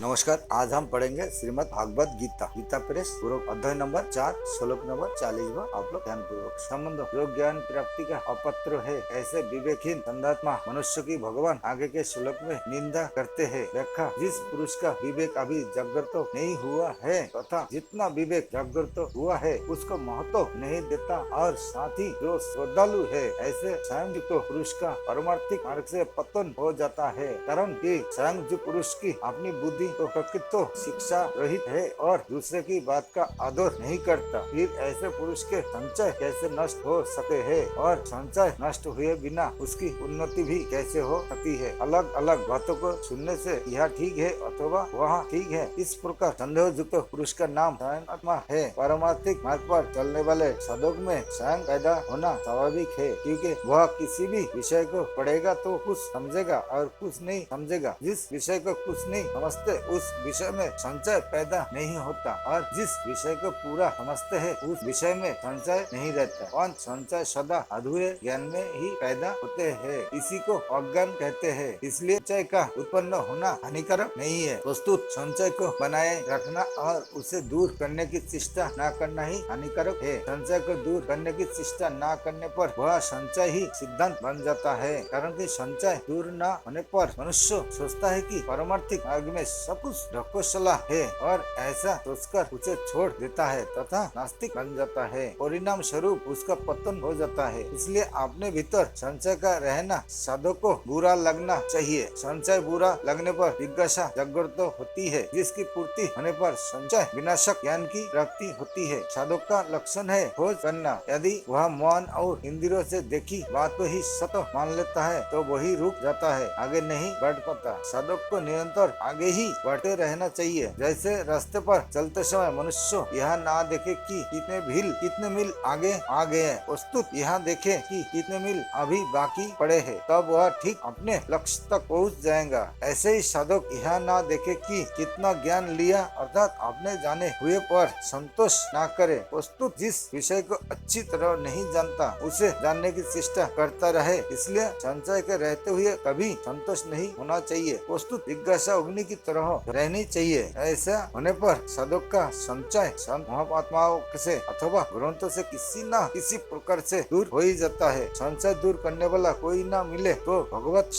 नमस्कार। आज हम पढ़ेंगे श्रीमद् भागवत गीता गीता प्रेस पूर्व अध्याय नंबर 4 श्लोक नंबर 40। आप लोग ध्यान पूर्वक संबंध जो ज्ञान प्राप्ति का अपत्र है, ऐसे विवेकहीन संधात्मा मनुष्य की भगवान आगे के श्लोक में निंदा करते हैं। व्याख्या: जिस पुरुष का विवेक अभी जागृत नहीं हुआ है तथा जितना विवेक जागृत हुआ है उसको महत्व नहीं देता, और साथ ही जो श्रद्धालु है ऐसे स्वयं युक्त पुरुष का परमार्थिक मार्ग से पतन हो जाता है। कारण कि स्वयं जो पुरुष की अपनी बुद्धि तो प्रकृति शिक्षा रहित है और दूसरे की बात का आदर नहीं करता, फिर ऐसे पुरुष के संचय कैसे नष्ट हो सकते हैं, और संचय नष्ट हुए बिना उसकी उन्नति भी कैसे हो सकती है। अलग अलग बातों को सुनने से यह ठीक है अथवा वह ठीक है, इस प्रकार संदेह युक्त पुरुष का नाम स्वयं आत्मा है। पारमार्थिक मार्ग पर चलने वाले साधक में स्वयं पैदा होना स्वाभाविक है, क्योंकि वह किसी भी विषय को पढ़ेगा तो कुछ समझेगा और कुछ नहीं समझेगा। जिस विषय को कुछ नहीं समझते उस विषय में संचय पैदा नहीं होता, और जिस विषय को पूरा समझते हैं उस विषय में संचय नहीं रहता, और संचय सदा अधूरे ज्ञान में ही पैदा होते हैं। इसी को अज्ञान कहते हैं। इसलिए संचय का उत्पन्न होना हानिकारक नहीं है, प्रस्तुत संचय को बनाए रखना और उसे दूर करने की चेष्टा न करना ही हानिकारक है। संचय को दूर करने की चेष्टा न करने पर वह संचय ही सिद्धांत बन जाता है। कारण कि संचय दूर न होने पर मनुष्य सोचता है कि पारमार्थिक मार्ग में सब कुछ ढकोसला है, और ऐसा सोचकर उसे छोड़ देता है तथा नास्तिक बन जाता है। परिणाम स्वरूप उसका पतन हो जाता है। इसलिए अपने भीतर संचय का रहना साधक को बुरा लगना चाहिए। संचय बुरा लगने पर जिज्ञासा जागृत होती है, जिसकी पूर्ति होने पर संचय विनाशक ज्ञान की प्राप्ति होती है। साधक का लक्षण है खोज करना। यदि वह मन और इंद्रियों से देखी बात को ही सत्य मान लेता है तो वही रुक जाता है, आगे नहीं बढ़ पाता। साधक को निरंतर आगे ही बढ़ते रहना चाहिए। जैसे रास्ते पर चलते समय मनुष्य यह ना देखे कि कितने मील आगे आ गए हैं, प्रस्तुत यह देखे कि कितने मील अभी बाकी पड़े हैं, तब वह ठीक अपने लक्ष्य तक पहुंच जाएगा। ऐसे ही साधक यह ना देखे कि कितना ज्ञान लिया, अर्थात अपने जाने हुए पर संतोष ना करे, प्रस्तुत जिस विषय को अच्छी तरह नहीं जानता उसे जानने की चेष्टा करता रहे। इसलिए संचय के रहते हुए कभी संतोष नहीं होना चाहिए, प्रस्तुत जिज्ञासा अग्नि की तरह रहनी चाहिए। ऐसा होने पर साधक का संचय संत महात्माओं से अथवा ग्रंथों से किसी न किसी प्रकार से दूर हो ही जाता है। संचय दूर करने वाला कोई न मिले तो भगवत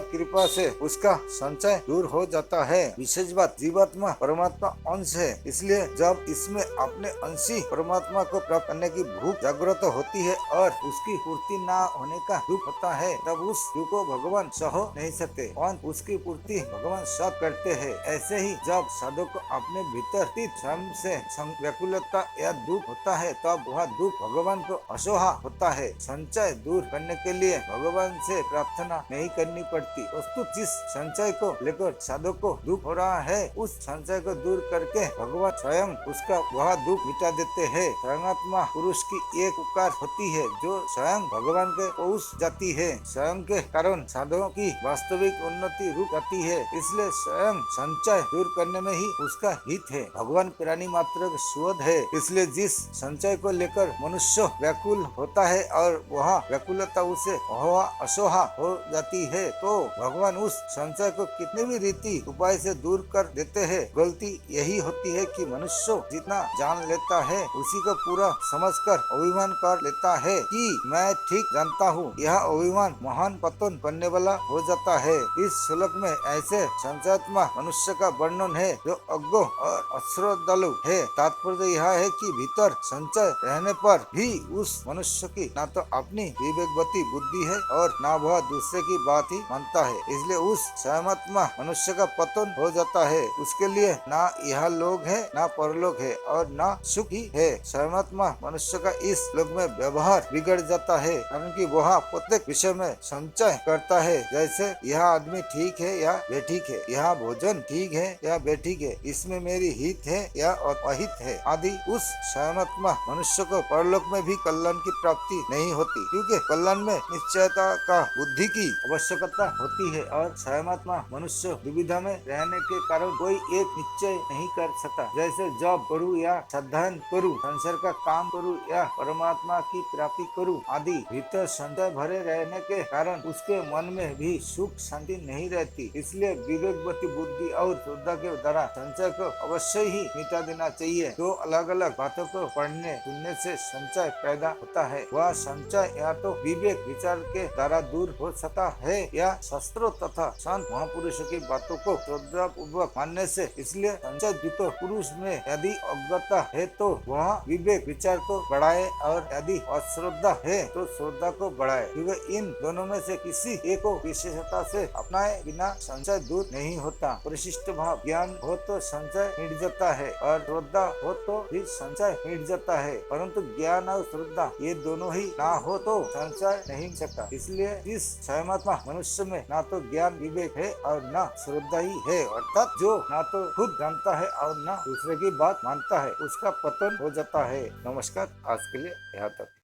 कृपा से उसका संचय दूर हो जाता है। विशेष बात, जीवात्मा परमात्मा अंश है, इसलिए जब इसमें अपने अंशी परमात्मा को प्राप्त करने की भूख जागृत होती है और उसकी पूर्ति न होने का दुख होता है, तब उस दुख को भगवान सह नहीं सकते और उसकी पूर्ति भगवान सब करते हैं। ऐसे ही जब साधक को अपने भीतर स्वयं से व्याकुलता या दुख होता है, तब वह दुख भगवान को असोहा होता है। संचय दूर करने के लिए भगवान से प्रार्थना नहीं करनी पड़ती, प्रस्तुत जिस संचय को लेकर साधक को दुख हो रहा है उस संचय को दूर करके भगवान स्वयं उसका वह दुख मिटा देते हैं। स्वयंआत्मा पुरुष की एक पुकार होती है जो स्वयं भगवान के पहुंच जाती है। स्वयं के कारण साधकों की वास्तविक उन्नति रुक जाती है, इसलिए स्वयं संचय दूर करने में ही उसका हित है। भगवान प्राणी मात्र सुवध है, इसलिए जिस संचय को लेकर मनुष्य व्याकुल होता है और वह व्याकुलता उसे असोहा हो जाती है, तो भगवान उस संचय को कितने भी रीति उपाय से दूर कर देते हैं। गलती यही होती है कि मनुष्य जितना जान लेता है उसी को पूरा समझकर अभिमान कर लेता है कि मैं ठीक जानता हूँ। यह अभिमान महान पतन करने वाला हो जाता है। इस श्लोक में ऐसे संचयात्मा मनुष्य का वर्णन है जो अज्ञ और अश्रद्धालु है। तात्पर्य यह है कि भीतर संचय रहने पर भी उस मनुष्य की न तो अपनी विवेकवती बुद्धि है और न वह दूसरे की बात ही मानता है, इसलिए उस स्वयंआत्मा मनुष्य का पतन हो जाता है। उसके लिए न यह लोग है न परलोक है और न सुख ही है। स्वयंआत्मा मनुष्य का इस लोक में व्यवहार बिगड़ जाता है, कारण कि वह प्रत्येक विषय में संचय करता है। जैसे यह आदमी ठीक है या बेठीक है, यह भोजन ठीक है या बेठीक है, इसमें मेरी हित है या अहित है आदि। उस स्वयंआत्मा मनुष्य को परलोक में भी कल्याण की प्राप्ति नहीं होती, क्योंकि कल्याण में निश्चयता का बुद्धि की आवश्यकता होती है, और स्वयंआत्मा मनुष्य दुविधा में रहने के कारण कोई एक निश्चय नहीं कर सकता। जैसे जॉब करूँ या अध्ययन करूँ, संसार का काम करूँ या परमात्मा की प्राप्ति करूँ आदि। भीतर संचय भरे रहने के कारण उसके मन में भी सुख शांति नहीं रहती, इसलिए विवेकवती बुद्धि और श्रद्धा के द्वारा संशय को अवश्य ही मिटा देना चाहिए। दो अलग अलग बातों को पढ़ने सुनने से संशय पैदा होता है। वह संशय या तो विवेक विचार के द्वारा दूर हो सकता है या शास्त्रों तथा संत महापुरुषों की बातों को श्रद्धा पूर्वक मानने से। इसलिए संशय युक्त पुरुष में यदि अज्ञता है तो वह विवेक विचार को बढ़ाए और यदि अश्रद्धा है तो श्रद्धा को बढ़ाए, क्योंकि इन दोनों में से किसी एक को विशेषता से अपनाए बिना संशय दूर नहीं होता। परिशिष्ट भाव ज्ञान हो तो संशय मिट जाता है और श्रद्धा हो तो भी संशय मिट जाता है, परंतु ज्ञान और श्रद्धा ये दोनों ही ना हो तो संशय नहीं सकता। इसलिए इस क्षयमात्मा मनुष्य में ना तो ज्ञान विवेक है और ना श्रद्धा ही है, अर्थात जो ना तो खुद जानता है और ना दूसरे की बात मानता है उसका पतन हो जाता है। नमस्कार, आज के लिए यहाँ तक।